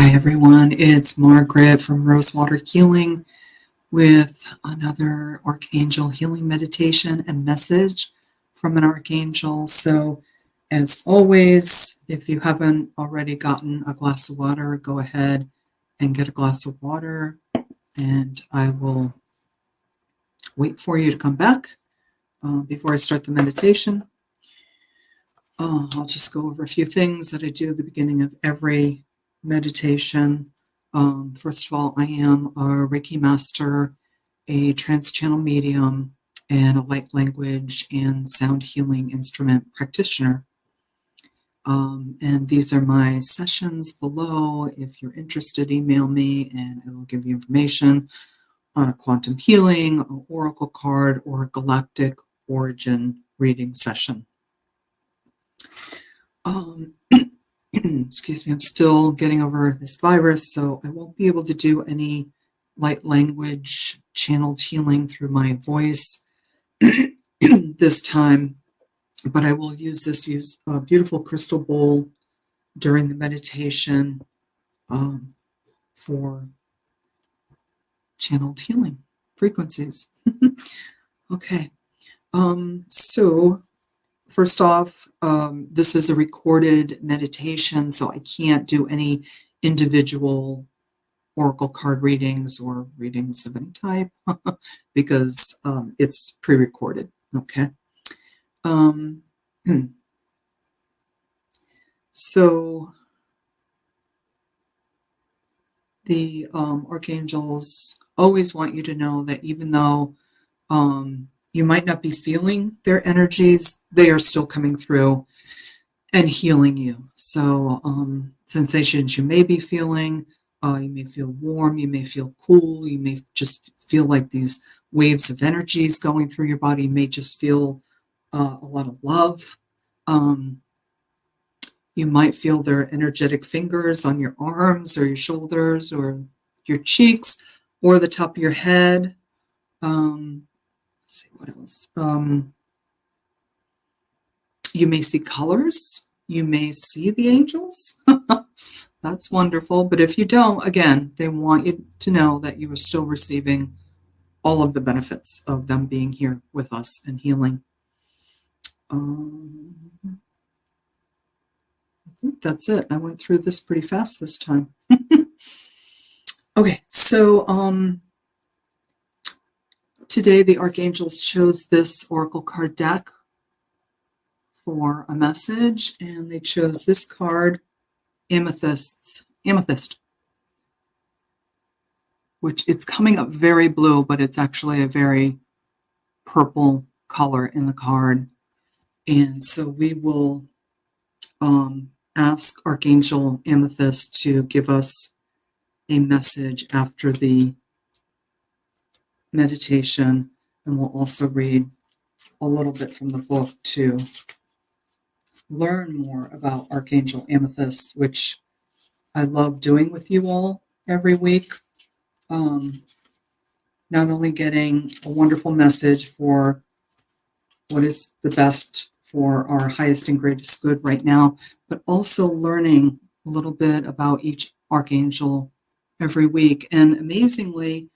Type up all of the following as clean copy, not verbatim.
Hi everyone, it's Margaret from Rosewater Healing with another Archangel healing meditation and message from an Archangel. So as always, if you haven't already gotten a glass of water, go ahead and get a glass of water and I will wait for you to come back before I start the meditation. I'll just go over a few things that I do at the beginning of every meditation. First of all, I am a Reiki master, a trans-channel medium, and a light language and sound healing instrument practitioner. And these are my sessions below. If you're interested, email me and I will give you information on a quantum healing, an oracle card, or a galactic origin reading session. Excuse me, I'm still getting over this virus, so I won't be able to do any light language channeled healing through my voice this time, but I will use a beautiful crystal bowl during the meditation for channeled healing frequencies. Okay, so first off, this is a recorded meditation, so I can't do any individual oracle card readings or readings of any type because it's pre-recorded. Okay. So the archangels always want you to know that even though you might not be feeling their energies, they are still coming through and healing you. So sensations you may be feeling, you may feel warm, you may feel cool, you may just feel like these waves of energies going through your body. You may just feel a lot of love. You might feel their energetic fingers on your arms or your shoulders or your cheeks or the top of your head. Let's see what else. You may see colors. You may see the angels. That's wonderful. But if you don't, again, they want you to know that you are still receiving all of the benefits of them being here with us and healing. I think that's it. I went through this pretty fast this time. Okay, so today the archangels chose this oracle card deck for a message, and they chose this card, Amethyst, which it's coming up very blue, but it's actually a very purple color in the card. And so we will ask Archangel Amethyst to give us a message after the meditation, and we'll also read a little bit from the book to learn more about Archangel Amethyst, which I love doing with you all every week. Not only getting a wonderful message for what is the best for our highest and greatest good right now, but also learning a little bit about each archangel every week. And amazingly,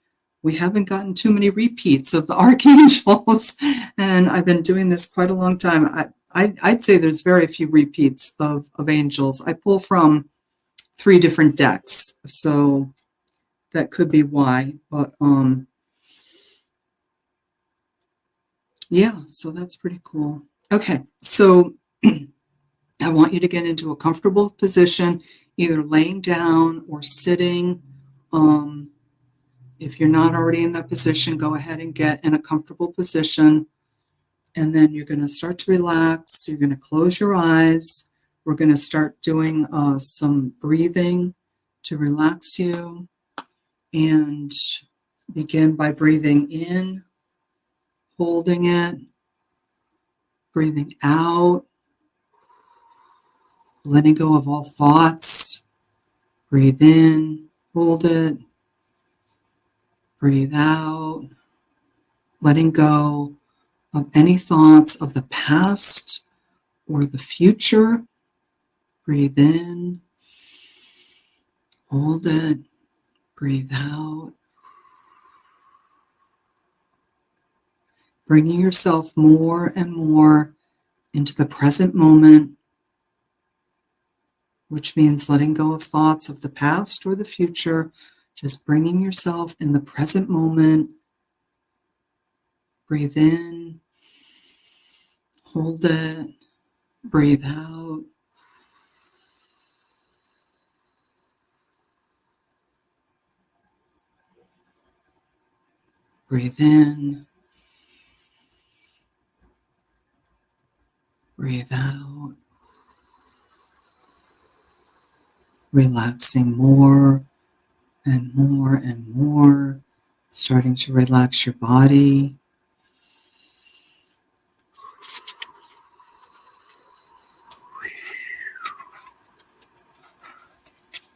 we haven't gotten too many repeats of the archangels, and I've been doing this quite a long time. I'd say there's very few repeats of angels. I pull from 3 different decks, so that could be why. But yeah, so that's pretty cool. Okay, so I want you to get into a comfortable position, either laying down or sitting. If you're not already in that position, go ahead and get in a comfortable position. And then you're going to start to relax. You're going to close your eyes. We're going to start doing some breathing to relax you. And begin by breathing in, holding it, breathing out, letting go of all thoughts. Breathe in, hold it, breathe out, letting go of any thoughts of the past or the future. Breathe in, Hold it. Breathe out. Bringing yourself more and more into the present moment, which means letting go of thoughts of the past or the future, just bringing yourself in the present moment. Breathe in, hold it, breathe out. Breathe in, breathe out. Relaxing more and more and more, starting to relax your body.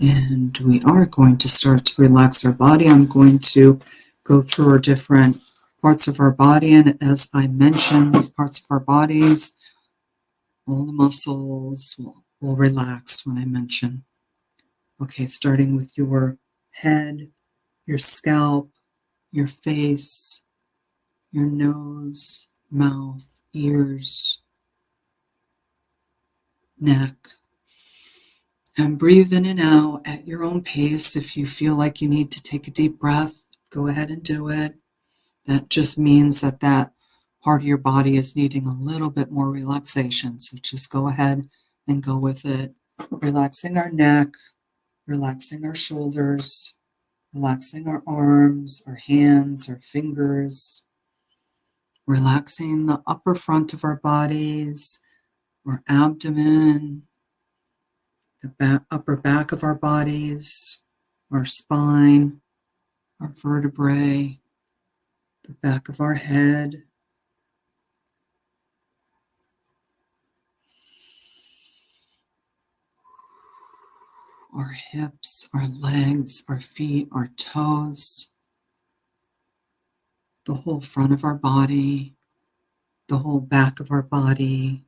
And we are going to start to relax our body. I'm going to go through our different parts of our body. And as I mentioned, these parts of our bodies, all the muscles will relax when I mention. Okay, starting with your head, your scalp, your face, your nose, mouth, ears, neck. And breathe in and out at your own pace. If you feel like you need to take a deep breath, go ahead and do it. That just means that that part of your body is needing a little bit more relaxation. So just go ahead and go with it. Relaxing our neck, relaxing our shoulders, relaxing our arms, our hands, our fingers, relaxing the upper front of our bodies, our abdomen, the upper back of our bodies, our spine, our vertebrae, the back of our head, our hips, our legs, our feet, our toes, the whole front of our body, the whole back of our body,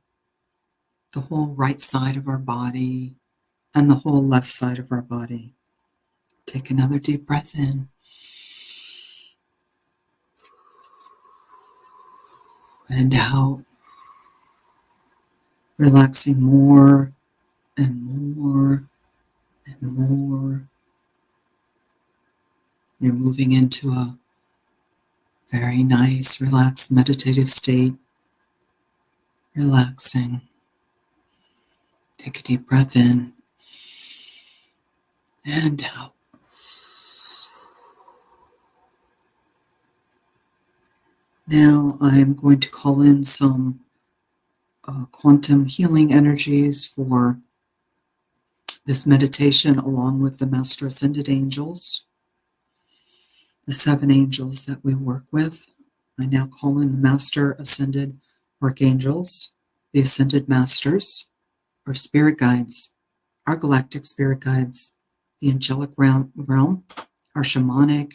the whole right side of our body, and the whole left side of our body. Take another deep breath in. And out. Relaxing more and more and more. You're moving into a very nice, relaxed, meditative state. Relaxing. Take a deep breath in and out. Now I'm going to call in some quantum healing energies for this meditation, along with the Master Ascended Angels, the 7 angels that we work with. I now call in the Master Ascended Archangels, the Ascended Masters, our spirit guides, our galactic spirit guides, the angelic realm, our shamanic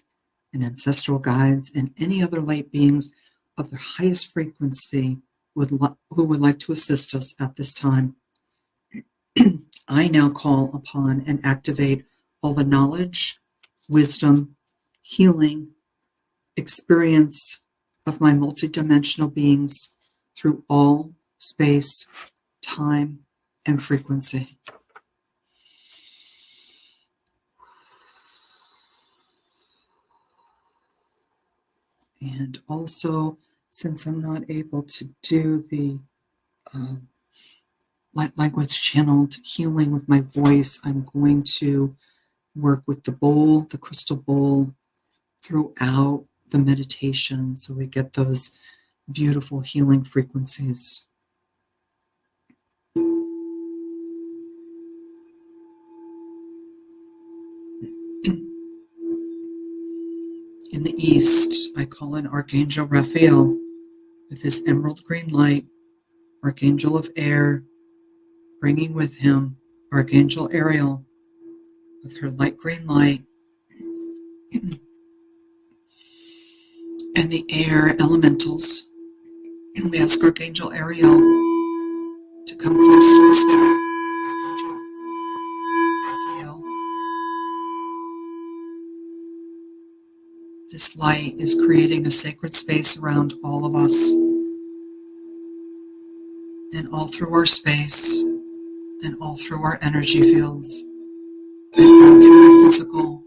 and ancestral guides, and any other light beings of the highest frequency who would like to assist us at this time. I now call upon and activate all the knowledge, wisdom, healing, experience of my multidimensional beings through all space, time, and frequency. And also, since I'm not able to do the light language channeled healing with my voice, I'm going to work with the bowl, the crystal bowl, throughout the meditation so we get those beautiful healing frequencies. In the east, I call in Archangel Raphael with his emerald green light, Archangel of air, bringing with him Archangel Ariel with her light green light, and the air elementals. And we ask Archangel Ariel to come close to us now. Archangel Raphael, This light is creating a sacred space around all of us and all through our space and all through our energy fields and all through our physical,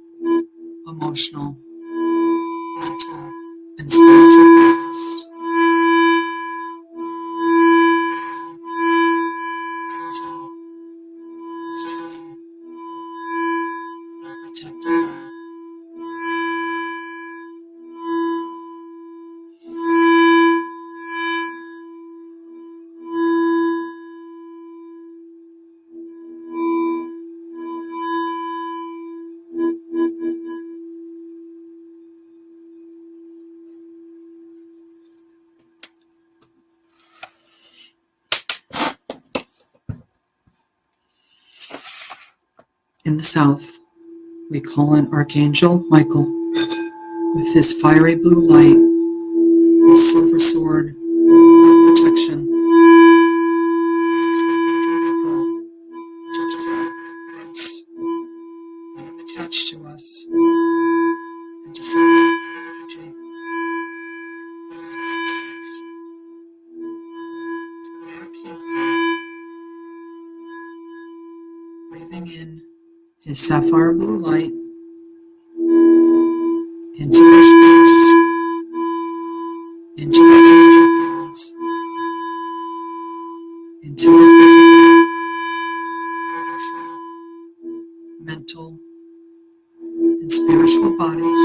emotional, mental, and spiritual bodies. Cleansing, healing, and protecting. In the south, we call in Archangel Michael with his fiery blue light, his silver sword of protection. Touches our hearts, let him attach to us, and to send energy. Let us breathing in his sapphire blue light into our space, into our energy fields, into our physical, emotional, mental, and spiritual bodies.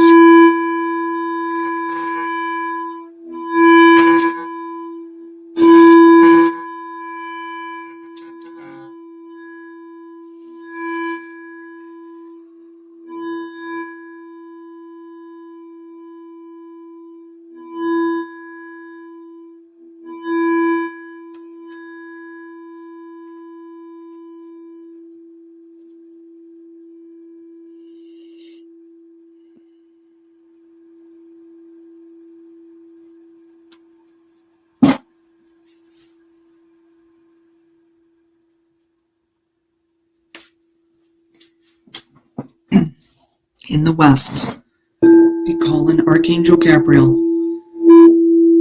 In the west, we call in Archangel Gabriel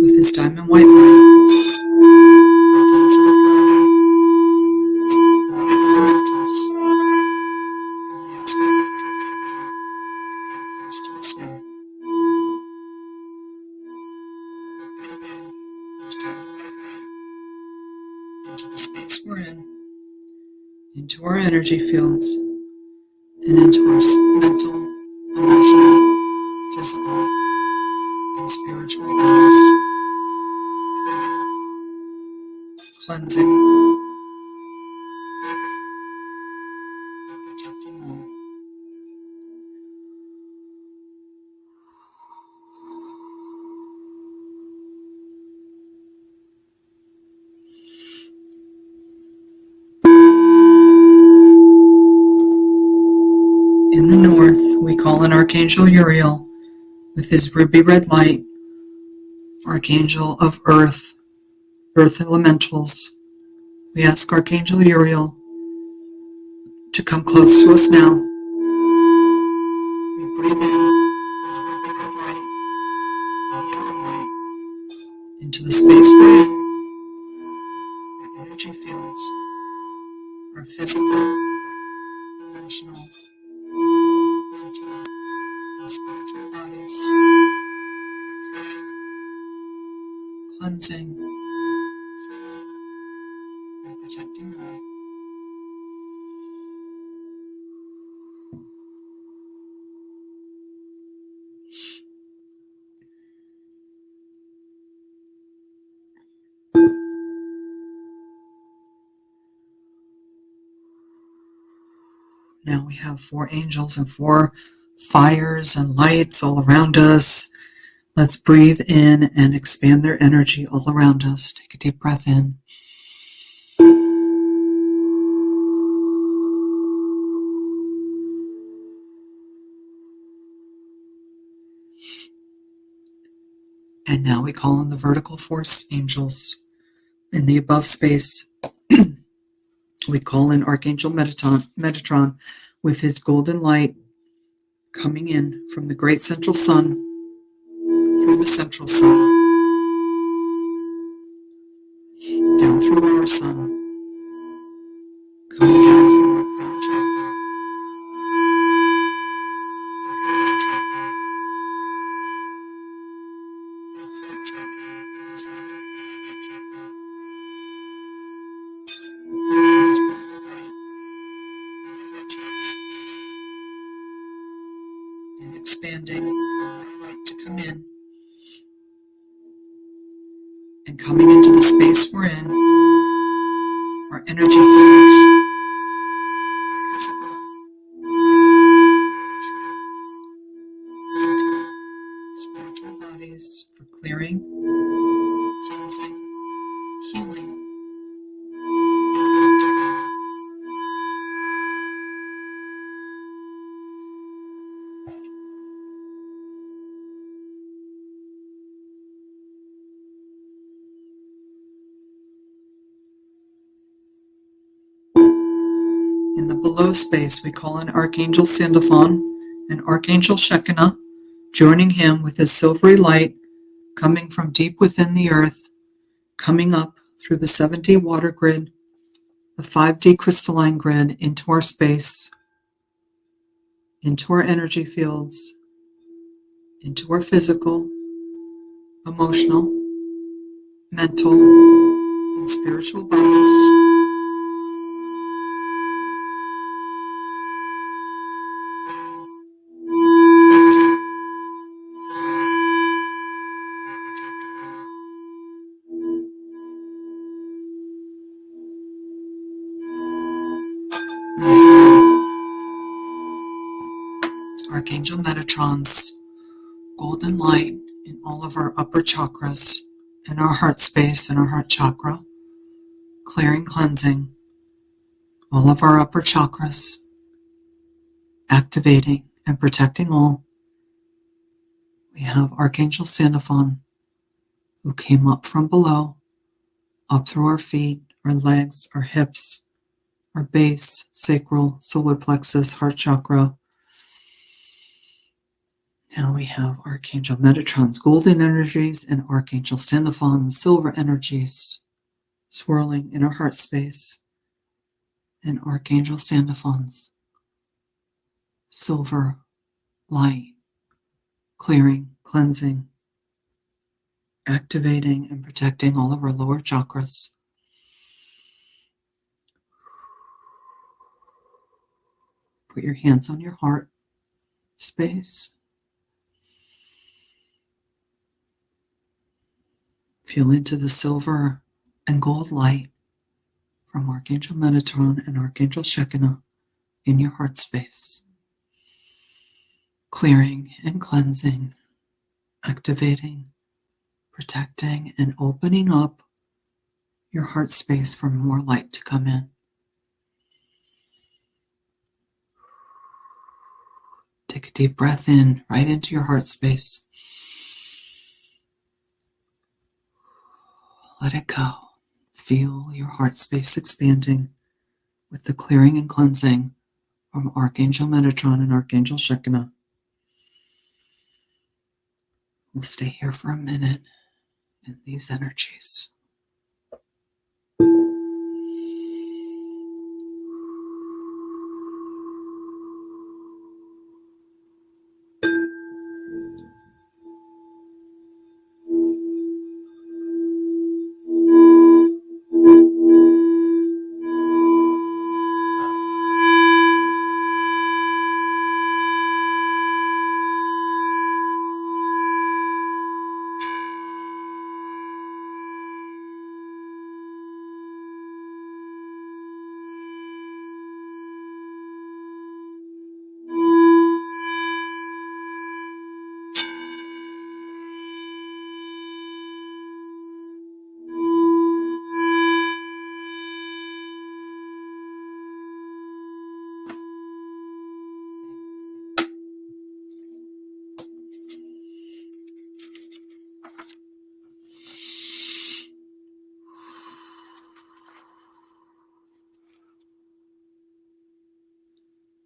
with his diamond white light, Archangel of water elementals, and we ask Archangel Gabriel to come close to us now. Breathe in his diamond white light into the space we're in, into our energy fields, and into our mental, emotional, physical, and spiritual bodies. Cleansing and protecting all. In the north, we call in Archangel Uriel with his ruby red light, Archangel of Earth, Earth Elementals. We ask Archangel Uriel to come close to us now. We breathe in his ruby red light and yellow light into the space we're in, our energy fields, our physical, emotional, mental, and spiritual bodies, cleansing, healing, and protecting all. Now we have 4 angels and 4 fires and lights all around us. Let's breathe in and expand their energy all around us. Take a deep breath in. And now we call on the vertical force angels in the above space. We call in Archangel Metatron with his golden light coming in from the great central sun, through the central sun, down through our sun, coming down through our crown chakra, our third chakra, our throat chakra, our chakra, focus on the light, and expanding for more light to come in, and coming into the space we're in, our energy fields, our physical, mental, spiritual bodies for clearing, cleansing, healing, and activating. In the below space, we call on Archangel Sandalphon and Archangel Shekinah, joining him with his silvery light coming from deep within the earth, coming up through the 7D water grid, the 5D crystalline grid into our space, into our energy fields, into our physical, emotional, mental, and spiritual bodies. Archangel Metatron's golden light in all of our upper chakras, in our heart space and our heart chakra, clearing, cleansing all of our upper chakras, activating and protecting all. We have Archangel Sandalphon, who came up from below, up through our feet, our legs, our hips, our base, sacral, solar plexus, heart chakra. Now we have Archangel Metatron's golden energies and Archangel Sandalphon's silver energies swirling in our heart space, and Archangel Sandalphon's silver light, clearing, cleansing, activating, and protecting all of our lower chakras. Put your hands on your heart space. Feel into the silver and gold light from Archangel Metatron and Archangel Shekinah in your heart space, clearing and cleansing, activating, protecting, and opening up your heart space for more light to come in. Take a deep breath in, right into your heart space. Let it go. Feel your heart space expanding with the clearing and cleansing from Archangel Metatron and Archangel Shekinah. We'll stay here for a minute in these energies.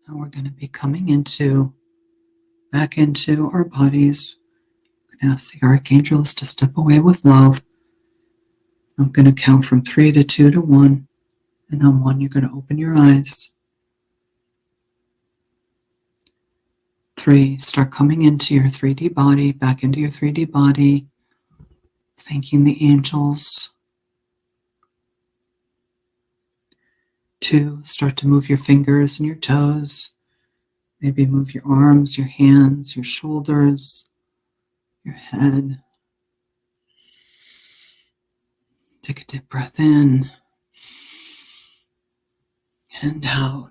Now we're going to be coming back into our bodies. We're And ask the archangels to step away with love. I'm going to count from 3 to 2 to 1. And on 1, you're going to open your eyes. 3, start coming into your 3D body, back into your 3D body, thanking the angels. 2, start to move your fingers and your toes. Maybe move your arms, your hands, your shoulders, your head. Take a deep breath in and out.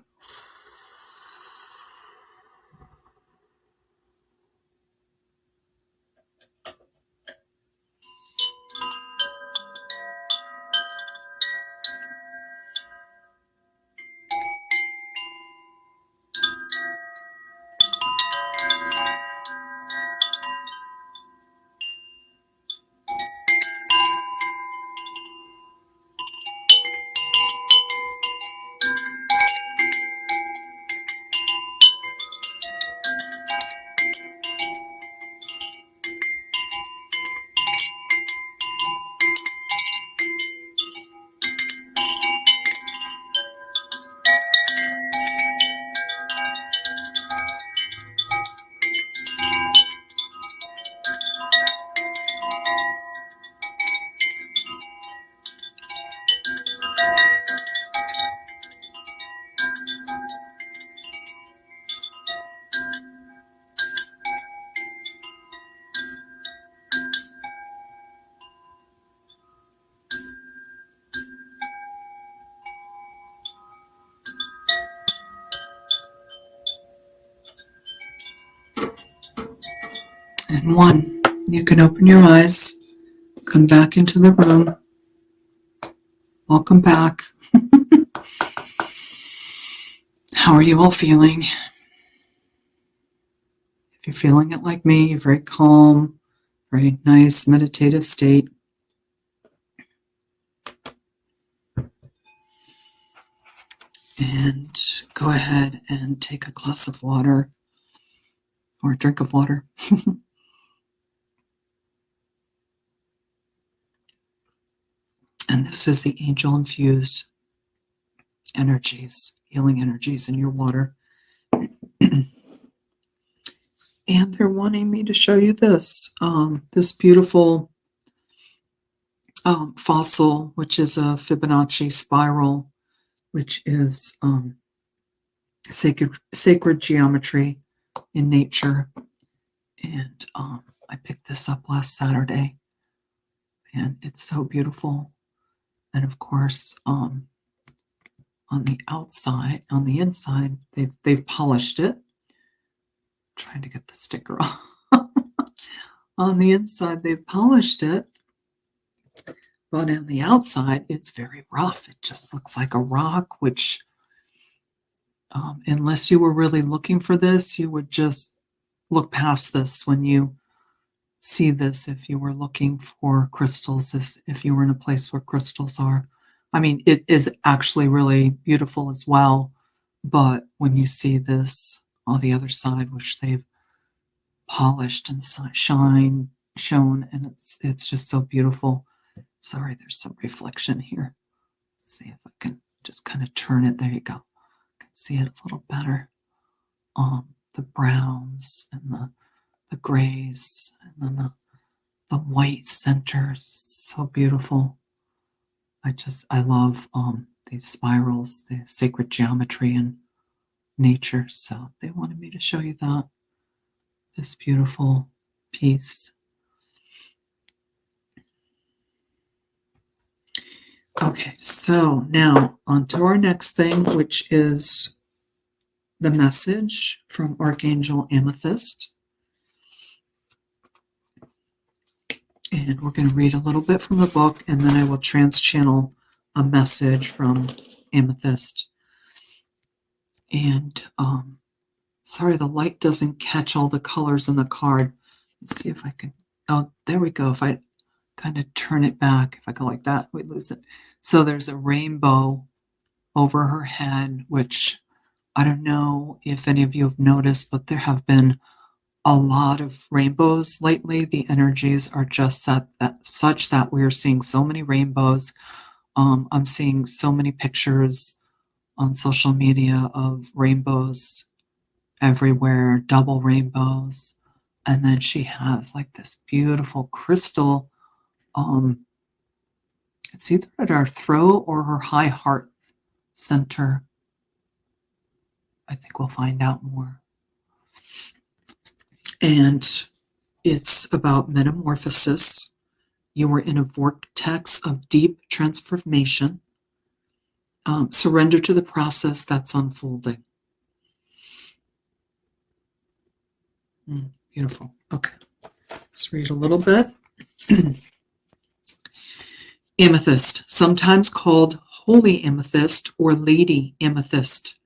And 1, you can open your eyes, come back into the room. Welcome back. How are you all feeling? If you're feeling it like me, you're very calm, very nice meditative state. And go ahead and take a glass of water or a drink of water. And this is the angel-infused energies, healing energies in your water. And they're wanting me to show you this, this beautiful fossil, which is a Fibonacci spiral, which is sacred geometry in nature. And I picked this up last Saturday, and it's so beautiful. And of course, on the outside, on the inside, they've polished it. Trying to get the sticker off. On the inside, they've polished it, but on the outside, it's very rough. It just looks like a rock, which, unless you were really looking for this, you would just look past this when you see this. If you were looking for crystals, if you were in a place where crystals are, I mean, it is actually really beautiful as well. But when you see this on the other side, which they've polished and shown, and it's just so beautiful. Sorry, there's some reflection here. Let's see if I can just kind of turn it. There you go. I can see it a little better. The browns and the grays, and then the white centers. So beautiful. I love these spirals, the sacred geometry in nature. So they wanted me to show you that. This beautiful piece. Okay, so now on to our next thing, which is the message from Archangel Amethyst. And we're going to read a little bit from the book, and then I will trans-channel a message from Amethyst. And sorry, the light doesn't catch all the colors in the card. Let's see if I can. Oh, there we go. If I kind of turn it back, if I go like that, we lose it. So there's a rainbow over her head, which I don't know if any of you have noticed, but there have been a lot of rainbows lately. The energies are just such that we're seeing so many rainbows. I'm seeing so many pictures on social media of rainbows everywhere, double rainbows. And then she has like this beautiful crystal. It's either at her throat or her high heart center. I think we'll find out more. And it's about metamorphosis. You are in a vortex of deep transformation. Surrender to the process that's unfolding. Beautiful. Okay. Let's read a little bit. Amethyst, sometimes called holy amethyst or lady amethyst,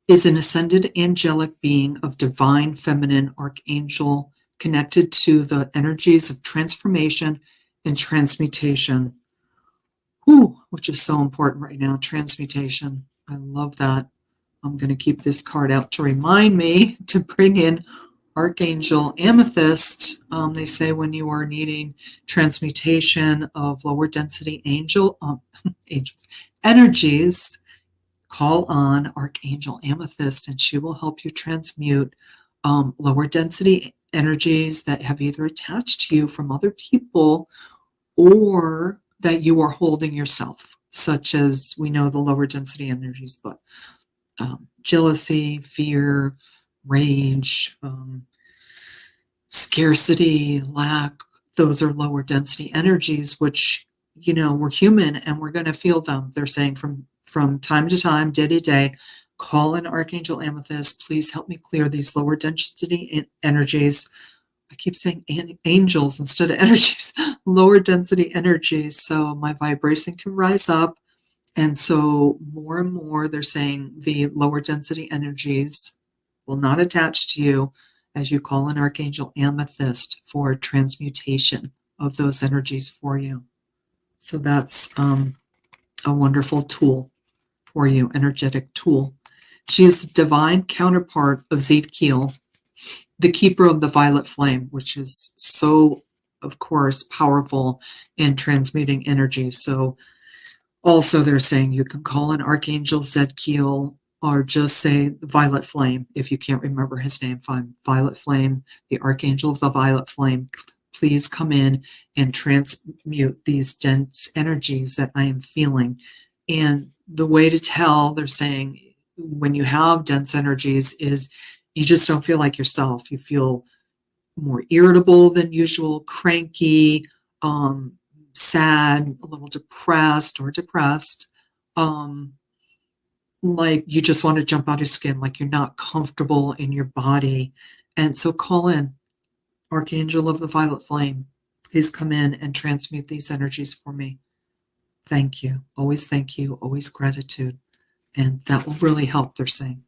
is an ascended angelic being of divine feminine archangel connected to the energies of transformation and transmutation. Which is so important right now, transmutation. I love that. I'm going to keep this card out to remind me to bring in Archangel Amethyst. They say when you are needing transmutation of lower density angels, energies, call on Archangel Amethyst and she will help you transmute lower density energies that have either attached to you from other people or that you are holding yourself, such as we know the lower density energies, but jealousy, fear, rage, scarcity, lack, those are lower density energies, which, we're human and we're going to feel them. They're saying from time to time, day to day, call in Archangel Amethyst. Please help me clear these lower density energies. I keep saying angels instead of energies, lower density energies. So my vibration can rise up. And so more and more, they're saying the lower density energies will not attach to you as you call in Archangel Amethyst for transmutation of those energies for you. So that's a wonderful tool for you, energetic tool. She is the divine counterpart of Zadkiel, the keeper of the violet flame, which is so, of course, powerful in transmuting energy. So also they're saying you can call in Archangel Zadkiel or just say the violet flame. If you can't remember his name, fine. Violet flame, the Archangel of the violet flame, please come in and transmute these dense energies that I am feeling. And the way to tell, they're saying, when you have dense energies is you just don't feel like yourself. You feel more irritable than usual, cranky, sad, a little depressed, like you just want to jump out of skin, like you're not comfortable in your body. And so call in Archangel of the Violet Flame. Please come in and transmute these energies for me. Thank you, always gratitude. And that will really help, they're saying.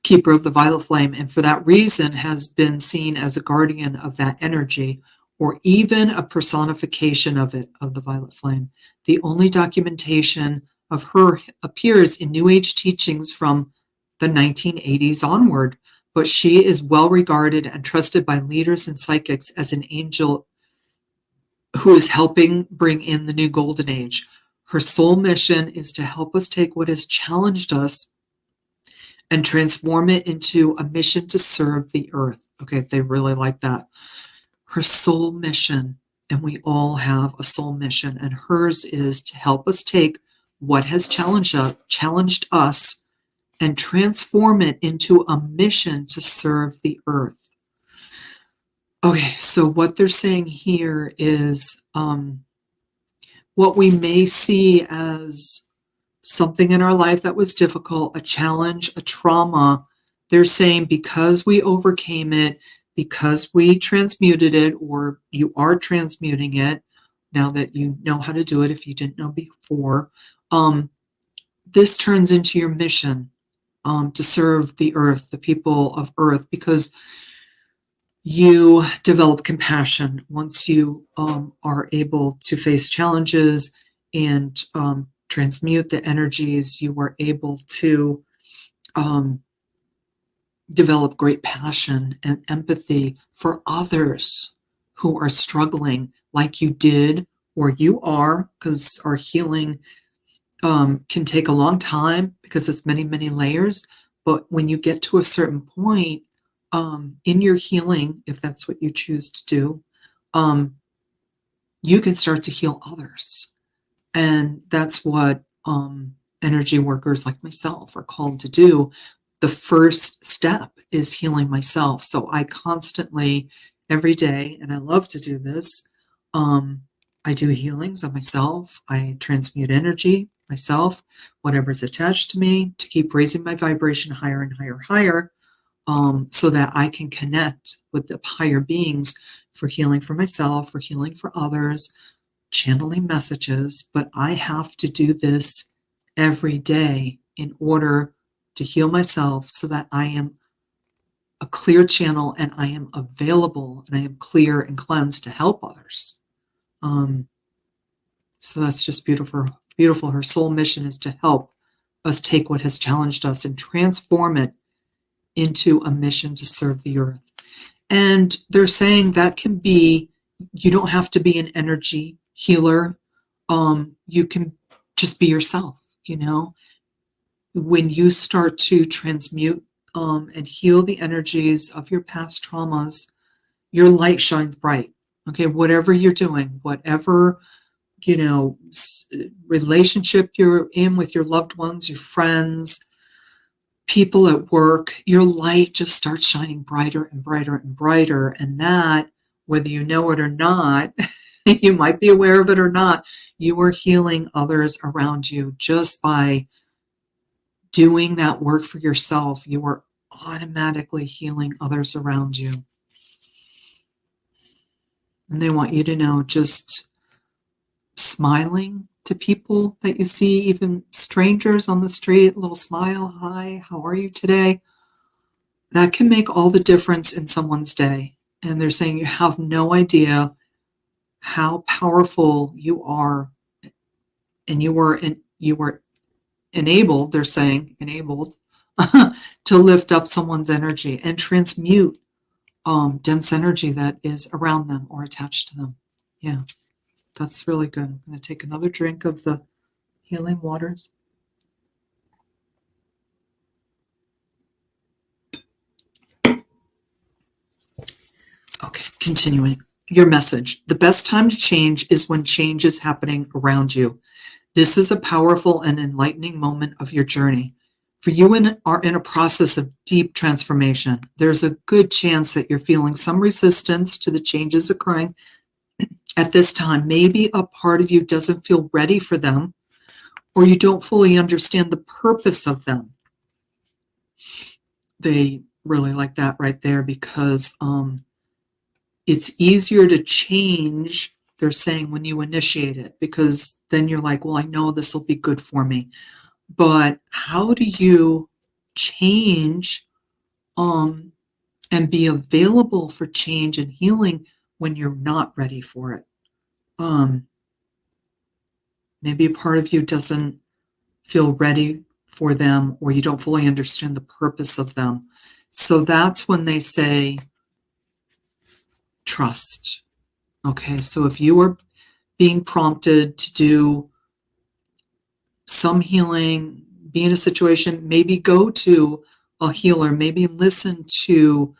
Keeper of the violet flame, and for that reason has been seen as a guardian of that energy, or even a personification of it, of the violet flame. The only documentation of her appears in New Age teachings from the 1980s onward, but she is well regarded and trusted by leaders and psychics as an angel who is helping bring in the new golden age. Her sole mission is to help us take what has challenged us and transform it into a mission to serve the earth. Okay, they really like that. Her soul mission, and we all have a soul mission, and hers is to help us take what has challenged us and transform it into a mission to serve the earth. Okay, so what they're saying here is what we may see as something in our life that was difficult, a challenge, a trauma. They're saying because we overcame it, because we transmuted it, or you are transmuting it now that you know how to do it if you didn't know before, this turns into your mission to serve the earth, the people of earth, because you develop compassion once you are able to face challenges and transmute the energies. You are able to develop great passion and empathy for others who are struggling like you did or you are, because our healing can take a long time because it's many, many layers. But when you get to a certain point in your healing, if that's what you choose to do, you can start to heal others. And that's what energy workers like myself are called to do. The first step is healing myself. So I constantly, every day, and I love to do this, I do healings of myself. I transmute energy myself, whatever's attached to me, to keep raising my vibration higher and higher, higher, so that I can connect with the higher beings for healing for myself, for healing for others, channeling messages. But I have to do this every day in order to heal myself so that I am a clear channel and I am available and I am clear and cleansed to help others. So that's just beautiful. Beautiful. Her soul mission is to help us take what has challenged us and transform it into a mission to serve the earth. And they're saying that can be, you don't have to be an energy healer. You can just be yourself, you know. When you start to transmute and heal the energies of your past traumas, your light shines bright. Okay, whatever you're doing, whatever, you know, relationship you're in with your loved ones, your friends, people at work, your light just starts shining brighter and brighter and brighter. And that, whether you know it or not, you might be aware of it or not, you are healing others around you just by doing that work for yourself. You are automatically healing others around you. And they want you to know, just smiling to people that you see, even strangers on the street, a little smile, hi, how are you today? That can make all the difference in someone's day. And they're saying you have no idea how powerful you are, and you were enabled, they're saying, enabled to lift up someone's energy and transmute dense energy that is around them or attached to them. Yeah, that's really good. I'm going to take another drink of the healing waters. Okay, continuing. Your message. The best time to change is when change is happening around you. This is a powerful and enlightening moment of your journey. For you are in a process of deep transformation. There's a good chance that you're feeling some resistance to the changes occurring at this time. Maybe a part of you doesn't feel ready for them, or you don't fully understand the purpose of them. They really like that right there, because it's easier to change, they're saying, when you initiate it, because then you're like, well, I know this will be good for me. But how do you change and be available for change and healing when you're not ready for it? Maybe a part of you doesn't feel ready for them, or you don't fully understand the purpose of them. So that's when they say trust. Okay, so if you are being prompted to do some healing, be in a situation, maybe go to a healer, maybe listen to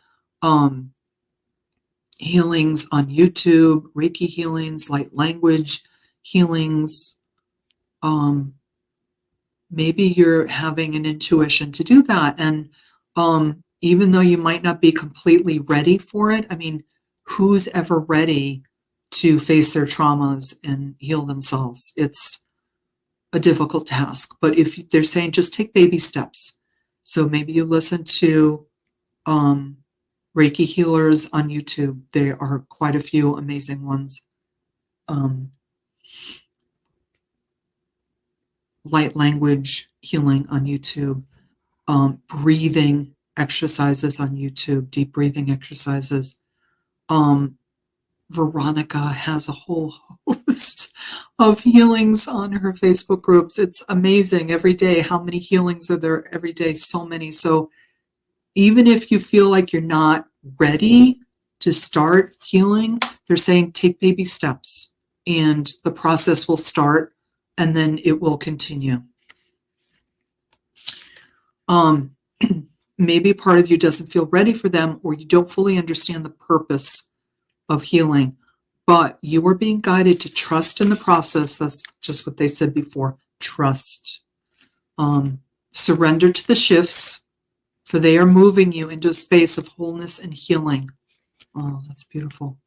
healings on YouTube, Reiki healings, light language healings. Maybe you're having an intuition to do that. And even though you might not be completely ready for it, I mean, who's ever ready to face their traumas and heal themselves? It's a difficult task. But if they're saying just take baby steps. So maybe you listen to Reiki healers on YouTube. There are quite a few amazing ones. Light language healing on YouTube. Breathing exercises on YouTube, deep breathing exercises. Veronica has a whole host of healings on her Facebook groups. It's amazing every day how many healings are there every day, so many. So even if you feel like you're not ready to start healing, they're saying take baby steps and the process will start and then it will continue. Maybe part of you doesn't feel ready for them, or you don't fully understand the purpose of healing, but you are being guided to trust in the process. That's just what they said before. Trust. Surrender to the shifts, for they are moving you into a space of wholeness and healing. Oh, that's beautiful.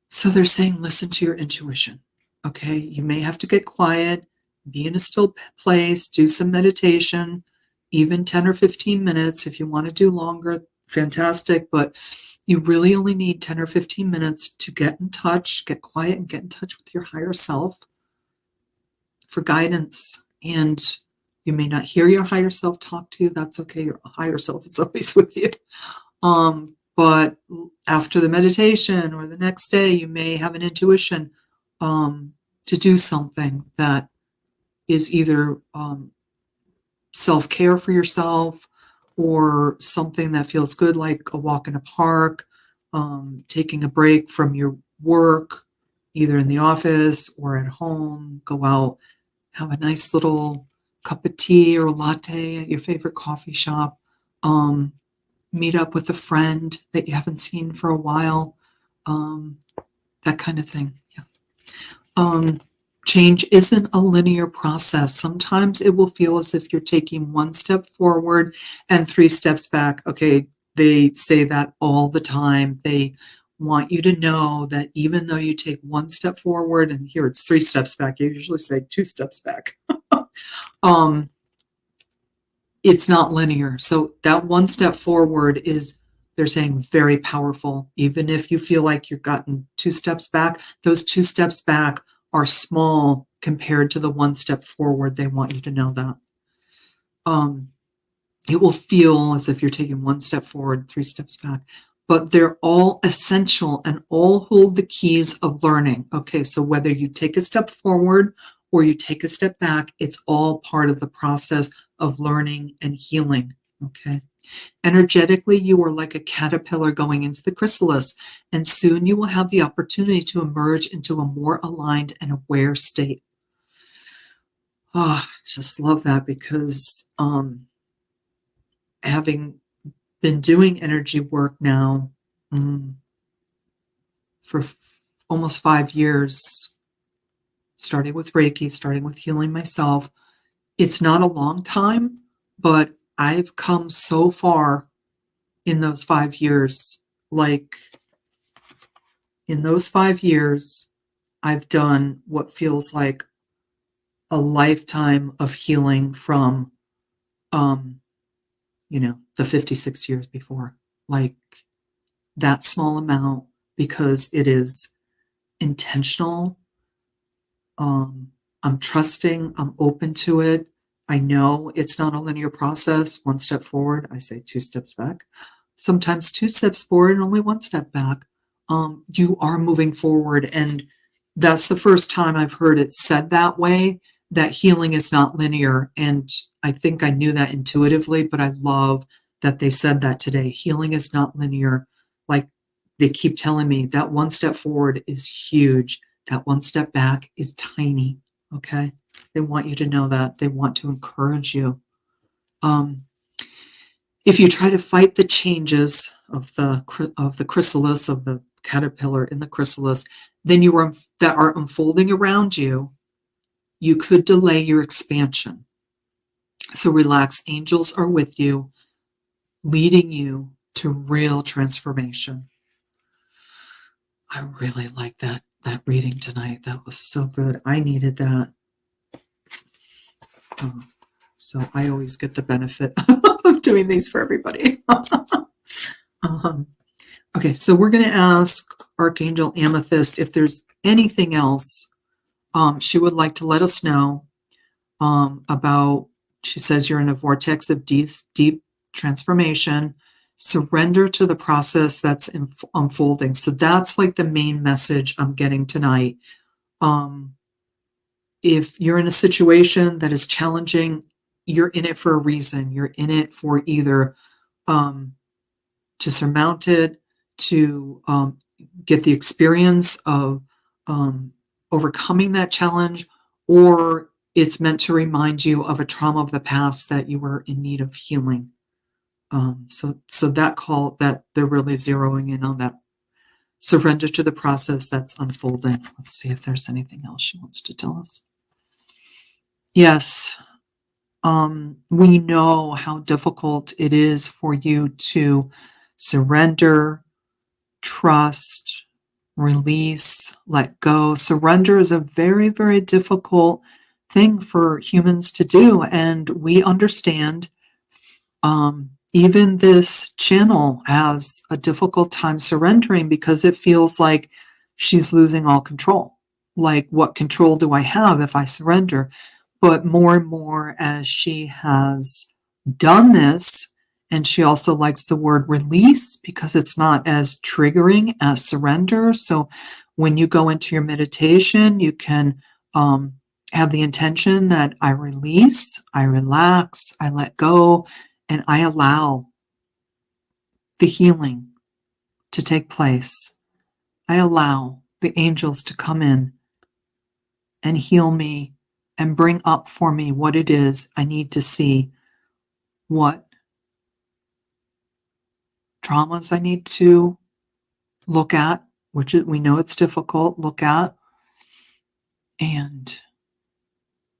So they're saying, listen to your intuition. Okay, you may have to get quiet, be in a still place, do some meditation, even 10 or 15 minutes. If you want to do longer, fantastic, but you really only need 10 or 15 minutes to get in touch, get quiet, and get in touch with your higher self for guidance. And you may not hear your higher self talk to you. That's okay. Your higher self is always with you. But after the meditation or the next day, you may have an intuition to do something that is either self-care for yourself or something that feels good, like a walk in a park, taking a break from your work, either in the office or at home, go out, have a nice little cup of tea or latte at your favorite coffee shop, meet up with a friend that you haven't seen for a while, that kind of thing. Yeah. Change isn't a linear process. Sometimes it will feel as if you're taking one step forward and 3 steps back. Okay, they say that all the time. They want you to know that even though you take 1 step forward, and here it's 3 steps back, you usually say 2 steps back. It's not linear. So that 1 step forward is, they're saying, very powerful. Even if you feel like you've gotten 2 steps back, those 2 steps back are small compared to the 1 step forward. They want you to know that. It will feel as if you're taking 1 step forward, 3 steps back, but they're all essential and all hold the keys of learning. Okay, so whether you take a step forward or you take a step back, it's all part of the process of learning and healing. Okay. Energetically, you are like a caterpillar going into the chrysalis, and soon you will have the opportunity to emerge into a more aligned and aware state. Oh, I just love that, because having been doing energy work now for almost 5 years, starting with Reiki, starting with healing myself, it's not a long time, but I've come so far in those 5 years. Like, in those 5 years, I've done what feels like a lifetime of healing from, the 56 years before. Like, that small amount, because it is intentional. I'm trusting, I'm open to it. I know it's not a linear process. 1 step forward, I say 2 steps back. Sometimes 2 steps forward and only 1 step back. You are moving forward. And that's the first time I've heard it said that way, that healing is not linear. And I think I knew that intuitively, but I love that they said that today. Healing is not linear. Like, they keep telling me that 1 step forward is huge. That 1 step back is tiny. Okay. They want you to know that. They want to encourage you. If you try to fight the changes of the chrysalis, of the caterpillar in the chrysalis, then that are unfolding around you, you could delay your expansion. So relax. Angels are with you, leading you to real transformation. I really like that reading tonight. That was so good. I needed that. So I always get the benefit of doing these for everybody. Okay, so we're going to ask Archangel Amethyst if there's anything else she would like to let us know about. She says you're in a vortex of deep transformation. Surrender to the process that's unfolding. So that's like the main message I'm getting tonight. If you're in a situation that is challenging, you're in it for a reason. You're in it for either to surmount it, to get the experience of overcoming that challenge, or it's meant to remind you of a trauma of the past that you were in need of healing. So that call, that they're really zeroing in on that surrender to the process that's unfolding. Let's see if there's anything else she wants to tell us. Yes, we know how difficult it is for you to surrender, trust, release, let go. Surrender is a very, very difficult thing for humans to do. And we understand even this channel has a difficult time surrendering because it feels like she's losing all control. Like, what control do I have if I surrender? But more and more as she has done this, and she also likes the word release because it's not as triggering as surrender. So when you go into your meditation, you can have the intention that I release, I relax, I let go, and I allow the healing to take place. I allow the angels to come in and heal me and bring up for me what it is I need to see, what traumas I need to look at, which we know it's difficult, look at and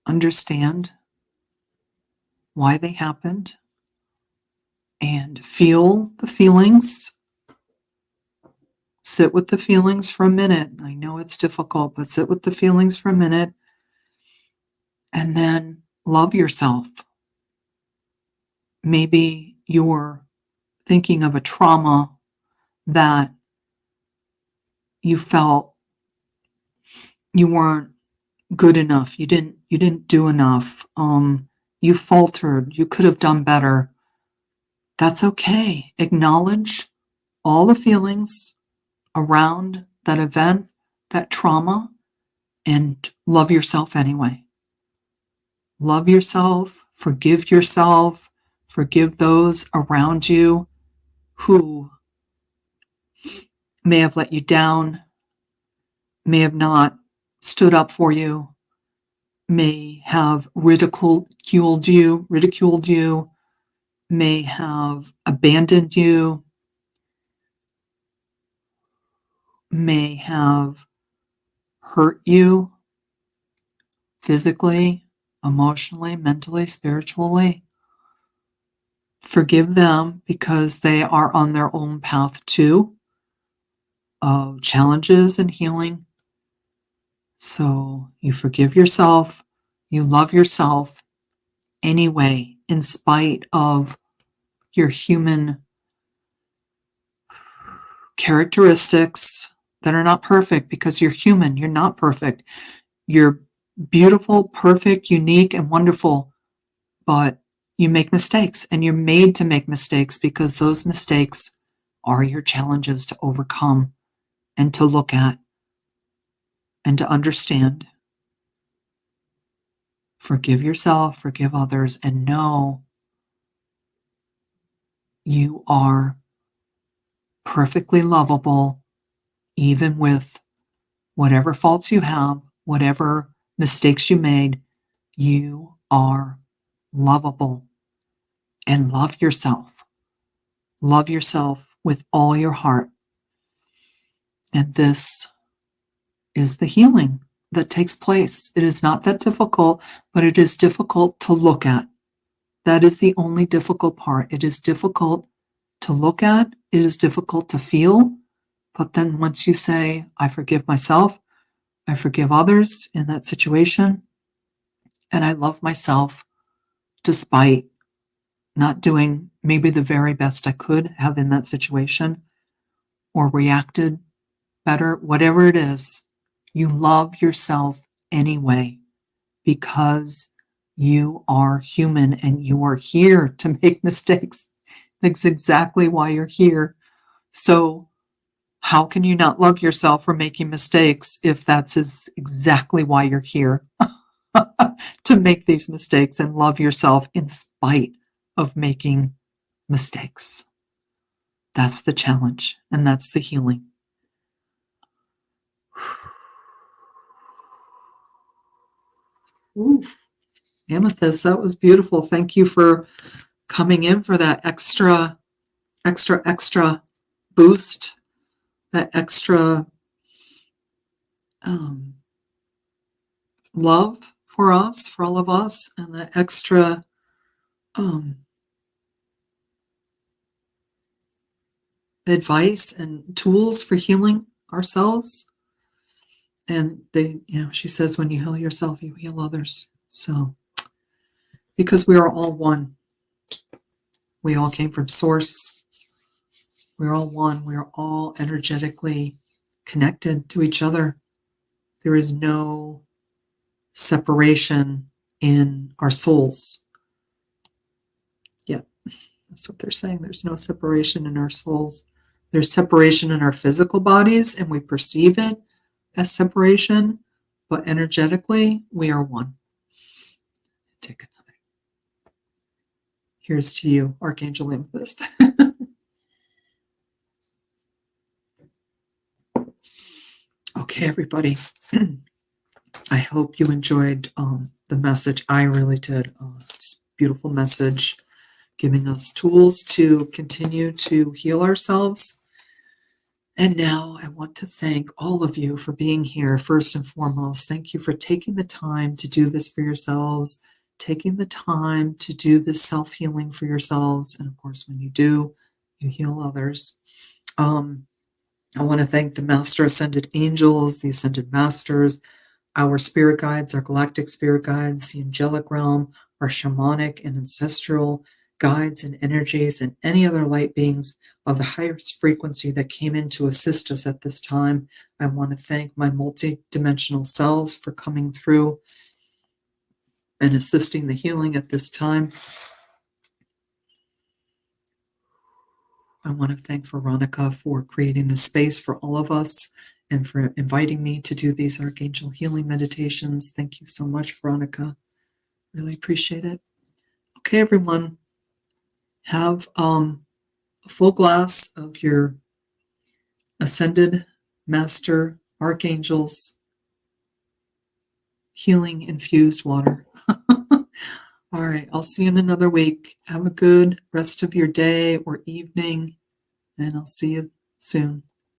understand why they happened and feel the feelings. Sit with the feelings for a minute. I know it's difficult, but sit with the feelings for a minute and then love yourself. Maybe you're thinking of a trauma that you felt you weren't good enough. You didn't do enough. You faltered. You could have done better. That's okay. Acknowledge all the feelings around that event, that trauma, and love yourself anyway. Love yourself, forgive those around you who may have let you down, may have not stood up for you, may have ridiculed you, may have abandoned you, may have hurt you physically, emotionally, mentally, spiritually. Forgive them because they are on their own path too of challenges and healing. So you forgive yourself, you love yourself anyway, in spite of your human characteristics that are not perfect, because you're human, you're not perfect. You're beautiful, perfect, unique, and wonderful, but you make mistakes, and you're made to make mistakes because those mistakes are your challenges to overcome and to look at and to understand. Forgive yourself, forgive others, and know you are perfectly lovable, even with whatever faults you have, whatever mistakes you made. You are lovable. And love yourself. Love yourself with all your heart. And this is the healing that takes place. It is not that difficult, but it is difficult to look at. That is the only difficult part. It is difficult to look at. It is difficult to feel. But then once you say, I forgive myself, I forgive others in that situation, and I love myself despite not doing maybe the very best I could have in that situation or reacted better, whatever it is, you love yourself anyway because you are human and you are here to make mistakes. That's exactly why you're here. So how can you not love yourself for making mistakes if that's exactly why you're here? To make these mistakes and love yourself in spite of making mistakes. That's the challenge, and that's the healing. Ooh, Amethyst, that was beautiful. Thank you for coming in for that extra boost, that extra love for us, for all of us, and that extra advice and tools for healing ourselves. And she says, when you heal yourself, you heal others. So, because we are all one, we all came from source. We're all one. We are all energetically connected to each other. There is no separation in our souls. Yeah, that's what they're saying. There's no separation in our souls. There's separation in our physical bodies, and we perceive it as separation, but energetically, we are one. Take another. Here's to you, Archangel Amethyst. Okay, everybody. I hope you enjoyed the message. I really did. It's a beautiful message, giving us tools to continue to heal ourselves. And now I want to thank all of you for being here. First and foremost, thank you for taking the time to do this for yourselves, taking the time to do this self-healing for yourselves. And of course, when you do, you heal others. I want to thank the Master Ascended Angels, the Ascended Masters, our spirit guides, our galactic spirit guides, the angelic realm, our shamanic and ancestral guides and energies, and any other light beings of the highest frequency that came in to assist us at this time. I want to thank my multi-dimensional selves for coming through and assisting the healing at this time. I want to thank Veronica for creating the space for all of us and for inviting me to do these Archangel healing meditations. Thank you so much, Veronica. Really appreciate it. Okay, everyone. Have a full glass of your Ascended Master Archangels healing infused water. All right, I'll see you in another week. Have a good rest of your day or evening, and I'll see you soon.